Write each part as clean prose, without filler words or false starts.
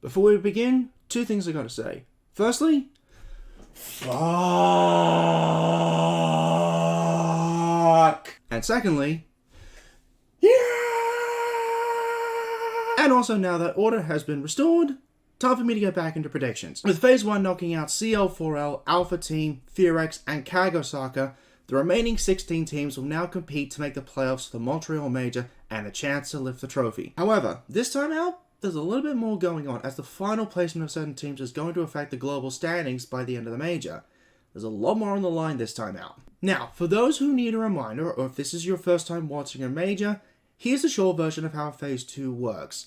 Before we begin, two things I gotta say. Firstly, fuck. And secondly, yeah. And also, now that order has been restored, time for me to get back into predictions. With Phase 1 knocking out CL4L, Alpha Team, Furia, and Kagosaka, the remaining 16 teams will now compete to make the playoffs for the Montreal Major and a chance to lift the trophy. However, this time out, there's a little bit more going on, as the final placement of certain teams is going to affect the global standings by the end of the Major. There's a lot more on the line this time out. Now, for those who need a reminder, or if this is your first time watching a Major, here's the short version of how Phase 2 works.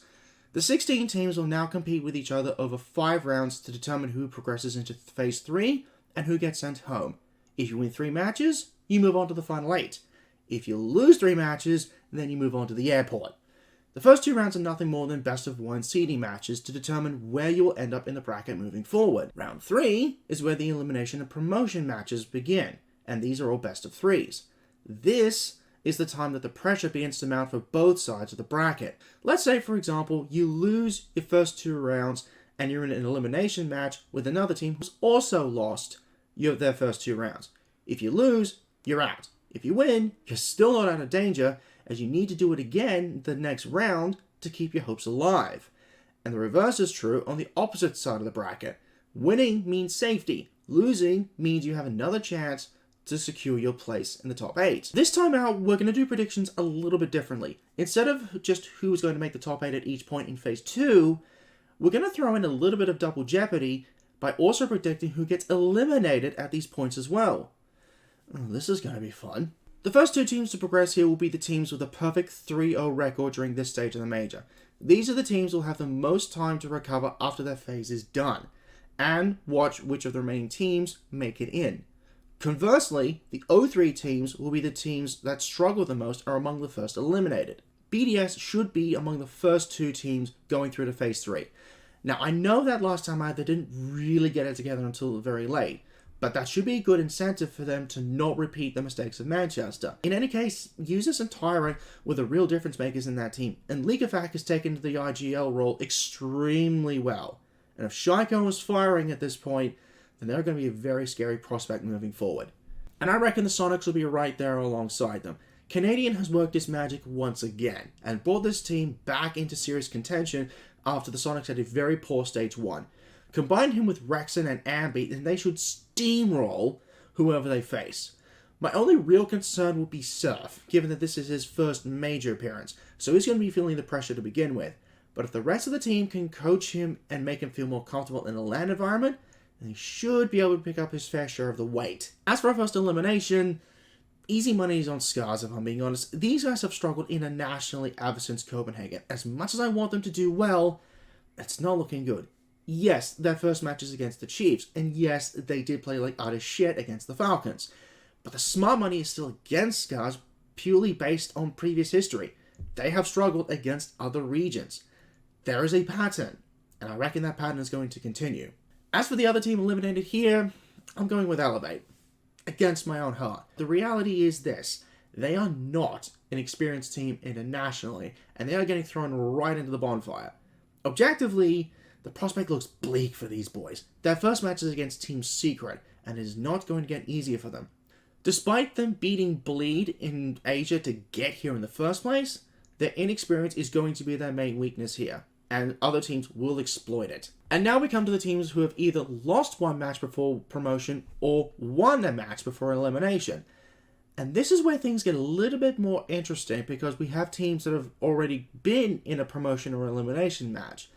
The 16 teams will now compete with each other over 5 rounds to determine who progresses into Phase 3 and who gets sent home. If you win 3 matches, you move on to the final 8. If you lose 3 matches, then you move on to the airport. The first 2 rounds are nothing more than best of 1 seeding matches to determine where you will end up in the bracket moving forward. Round 3 is where the elimination and promotion matches begin, and these are all best of 3s. This is the time that the pressure begins to mount for both sides of the bracket. Let's say, for example, you lose your first 2 rounds and you're in an elimination match with another team who's also lost their first 2 rounds. If you lose, you're out. If you win, you're still not out of danger, as you need to do it again the next round to keep your hopes alive. And the reverse is true on the opposite side of the bracket. Winning means safety. Losing means you have another chance to secure your place in the top 8. This time out, we're going to do predictions a little bit differently. Instead of just who is going to make the top 8 at each point in Phase 2, we're going to throw in a little bit of double jeopardy by also predicting who gets eliminated at these points as well. This is going to be fun. The first 2 teams to progress here will be the teams with a perfect 3-0 record during this stage of the Major. These are the teams who will have the most time to recover after their phase is done, and watch which of the remaining teams make it in. Conversely, the 0-3 teams will be the teams that struggle the most or among the first eliminated. BDS should be among the first 2 teams going through to Phase 3. Now, I know that last time out they didn't really get it together until very late, but that should be a good incentive for them to not repeat the mistakes of Manchester. In any case, Usus and Tyrant were the real difference makers in that team, and Leakovac has taken to the IGL role extremely well. And if Shaiko is firing at this point, then they're going to be a very scary prospect moving forward. And I reckon the Sonics will be right there alongside them. Canadian has worked his magic once again, and brought this team back into serious contention after the Sonics had a very poor Stage 1. Combine him with Rexon and Ambi, and they should steamroll whoever they face. My only real concern will be Surf, given that this is his first major appearance, so he's going to be feeling the pressure to begin with. But if the rest of the team can coach him and make him feel more comfortable in a LAN environment, then he should be able to pick up his fair share of the weight. As for our first elimination, easy money is on Scars, if I'm being honest. These guys have struggled internationally ever since Copenhagen. As much as I want them to do well, it's not looking good. Yes, their first match is against the Chiefs, and yes, they did play like utter shit against the Falcons. But the smart money is still against Scars, purely based on previous history. They have struggled against other regions. There is a pattern, and I reckon that pattern is going to continue. As for the other team eliminated here, I'm going with Elevate, against my own heart. The reality is this: they are not an experienced team internationally, and they are getting thrown right into the bonfire. Objectively, the prospect looks bleak for these boys. Their first match is against Team Secret, and it is not going to get easier for them. Despite them beating Bleed in Asia to get here in the first place, their inexperience is going to be their main weakness here, and other teams will exploit it. And now we come to the teams who have either lost one match before promotion or won a match before elimination. And this is where things get a little bit more interesting, because we have teams that have already been in a promotion or elimination match.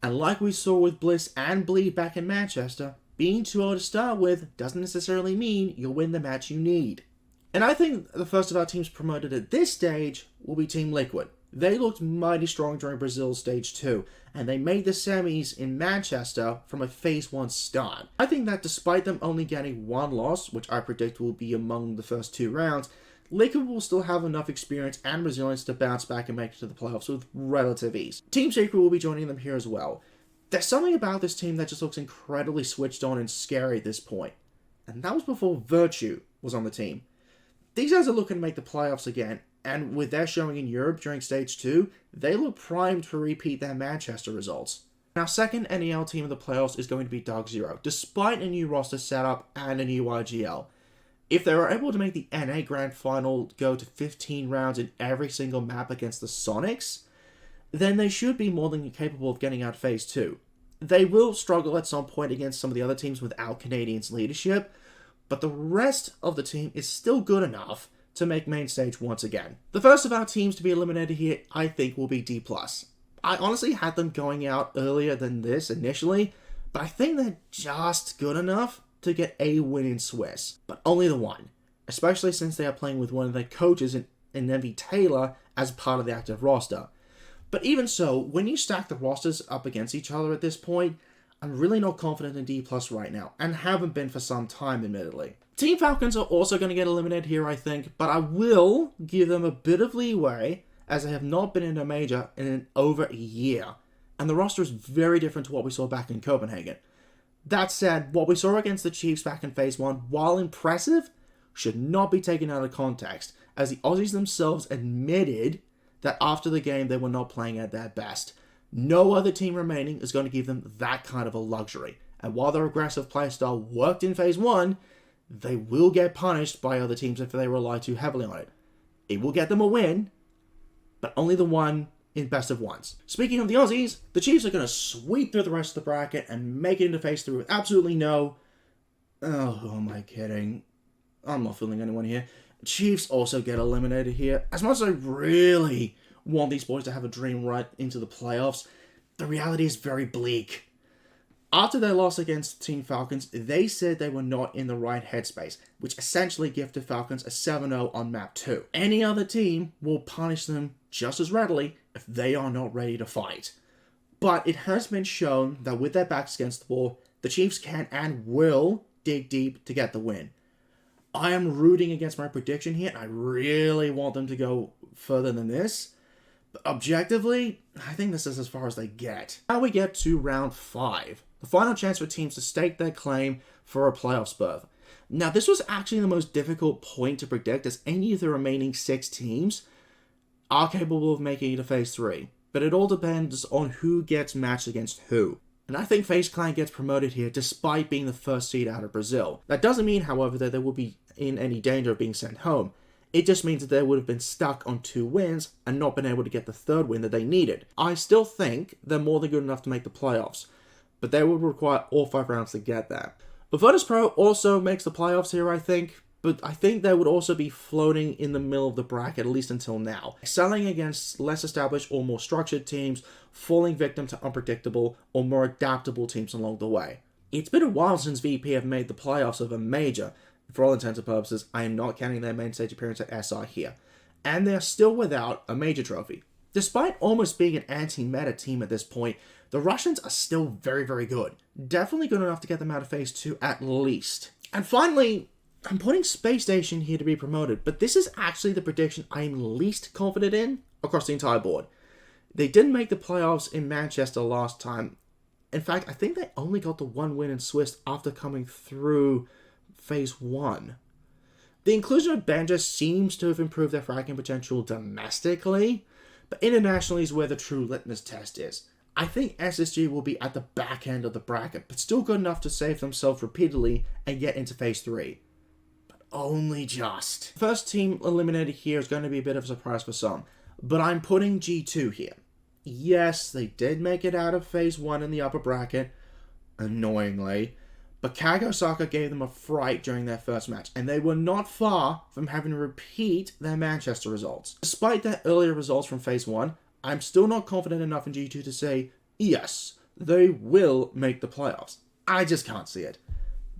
And like we saw with Bliss and Bleed back in Manchester, being 2-0 to start with doesn't necessarily mean you'll win the match you need. And I think the first of our teams promoted at this stage will be Team Liquid. They looked mighty strong during Brazil's Stage 2, and they made the semis in Manchester from a Phase 1 start. I think that despite them only getting 1 loss, which I predict will be among the first 2 rounds, Liquid will still have enough experience and resilience to bounce back and make it to the playoffs with relative ease. Team Secret will be joining them here as well. There's something about this team that just looks incredibly switched on and scary at this point. And that was before Virtue was on the team. These guys are looking to make the playoffs again, and with their showing in Europe during Stage 2, they look primed to repeat their Manchester results. Our second NEL team in the playoffs is going to be Dark Zero, despite a new roster setup and a new IGL. If they were able to make the NA Grand Final go to 15 rounds in every single map against the Sonics, then they should be more than capable of getting out Phase 2. They will struggle at some point against some of the other teams without Canadians' leadership, but the rest of the team is still good enough to make main stage once again. The first of our teams to be eliminated here, I think, will be D+. I honestly had them going out earlier than this initially, but I think they're just good enough to get a win in Swisse, but only the one, especially since they are playing with one of their coaches in Nevi Taylor as part of the active roster. But even so, when you stack the rosters up against each other at this point, I'm really not confident in D+ right now, and haven't been for some time, admittedly. Team Falcons are also going to get eliminated here, I think, but I will give them a bit of leeway, as they have not been in a major in over a year, and the roster is very different to what we saw back in Copenhagen. That said, what we saw against the Chiefs back in Phase 1, while impressive, should not be taken out of context, as the Aussies themselves admitted that after the game they were not playing at their best. No other team remaining is going to give them that kind of a luxury, and while their aggressive playstyle worked in Phase 1, they will get punished by other teams if they rely too heavily on it. It will get them a win, but only the one in best of ones. Speaking of the Aussies, the Chiefs are going to sweep through the rest of the bracket and make it into Phase 3 with absolutely no... Oh, who am I kidding? I'm not fooling anyone here. Chiefs also get eliminated here. As much as I really want these boys to have a dream run into the playoffs, the reality is very bleak. After their loss against Team Falcons, they said they were not in the right headspace, which essentially gifted Falcons a 7-0 on map 2. Any other team will punish them just as readily if they are not ready to fight. But it has been shown that with their backs against the wall, the Chiefs can and will dig deep to get the win. I am rooting against my prediction here, and I really want them to go further than this. But objectively, I think this is as far as they get. Now we get to round 5. The final chance for teams to stake their claim for a playoff berth. Now, this was actually the most difficult point to predict, as any of the remaining 6 teams are capable of making it to Phase 3. But it all depends on who gets matched against who. And I think FaZe Clan gets promoted here despite being the first seed out of Brazil. That doesn't mean, however, that they will be in any danger of being sent home. It just means that they would have been stuck on 2 wins and not been able to get the 3rd win that they needed. I still think they're more than good enough to make the playoffs, but they would require all 5 rounds to get there. But Virtus.pro also makes the playoffs here, I think, but I think they would also be floating in the middle of the bracket, at least until now. Excelling against less established or more structured teams, falling victim to unpredictable or more adaptable teams along the way. It's been a while since VP have made the playoffs of a major. For all intents and purposes, I am not counting their main stage appearance at SR here. And they are still without a major trophy. Despite almost being an anti-meta team at this point, the Russians are still very, very good. Definitely good enough to get them out of Phase 2 at least. And finally, I'm putting Space Station here to be promoted, but this is actually the prediction I am least confident in across the entire board. They didn't make the playoffs in Manchester last time. In fact, I think they only got the 1 win in Swisse after coming through Phase 1. The inclusion of Banja seems to have improved their fragging potential domestically, but internationally is where the true litmus test is. I think SSG will be at the back end of the bracket, but still good enough to save themselves repeatedly and get into Phase 3. But only just. First team eliminated here is going to be a bit of a surprise for some, but I'm putting G2 here. Yes, they did make it out of Phase 1 in the upper bracket, annoyingly, but Kago Osaka gave them a fright during their first match, and they were not far from having to repeat their Manchester results. Despite their earlier results from Phase 1, I'm still not confident enough in G2 to say, yes, they will make the playoffs. I just can't see it.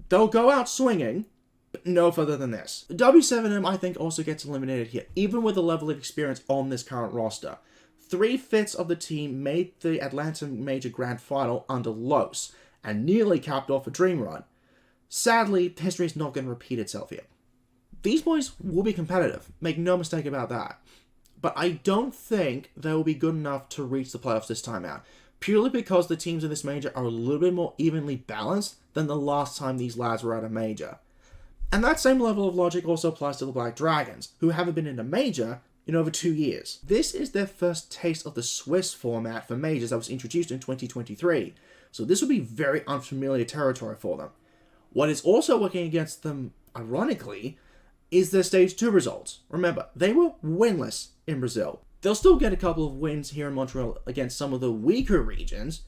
They'll go out swinging, but no further than this. W7M, I think, also gets eliminated here, even with the level of experience on this current roster. 3/5 of the team made the Atlanta Major Grand Final under Los, and nearly capped off a dream run. Sadly, history is not going to repeat itself here. These boys will be competitive, make no mistake about that. But I don't think they will be good enough to reach the playoffs this time out, purely because the teams in this major are a little bit more evenly balanced than the last time these lads were at a major. And that same level of logic also applies to the Black Dragons, who haven't been in a major, in over 2 years. This is their first taste of the Swisse format for majors that was introduced in 2023, so this will be very unfamiliar territory for them. What is also working against them, ironically, is their Stage 2 results. Remember, they were winless in Brazil. They'll still get a couple of wins here in Montreal against some of the weaker regions,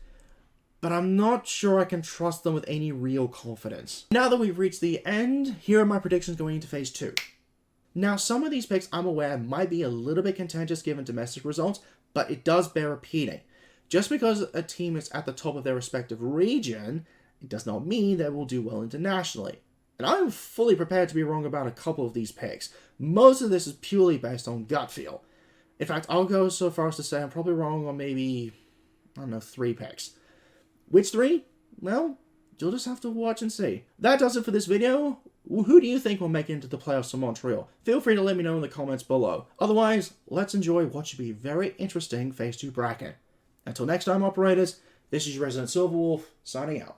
but I'm not sure I can trust them with any real confidence. Now that we've reached the end, here are my predictions going into Phase 2. Now, some of these picks I'm aware might be a little bit contentious given domestic results, but it does bear repeating. Just because a team is at the top of their respective region, it does not mean they will do well internationally. And I'm fully prepared to be wrong about a couple of these picks. Most of this is purely based on gut feel. In fact, I'll go so far as to say I'm probably wrong on maybe, 3 picks. Which 3? Well, you'll just have to watch and see. That does it for this video. Who do you think will make it into the playoffs for Montreal? Feel free to let me know in the comments below. Otherwise, let's enjoy what should be a very interesting Phase 2 bracket. Until next time, operators, this is your Resident Silverwolf, signing out.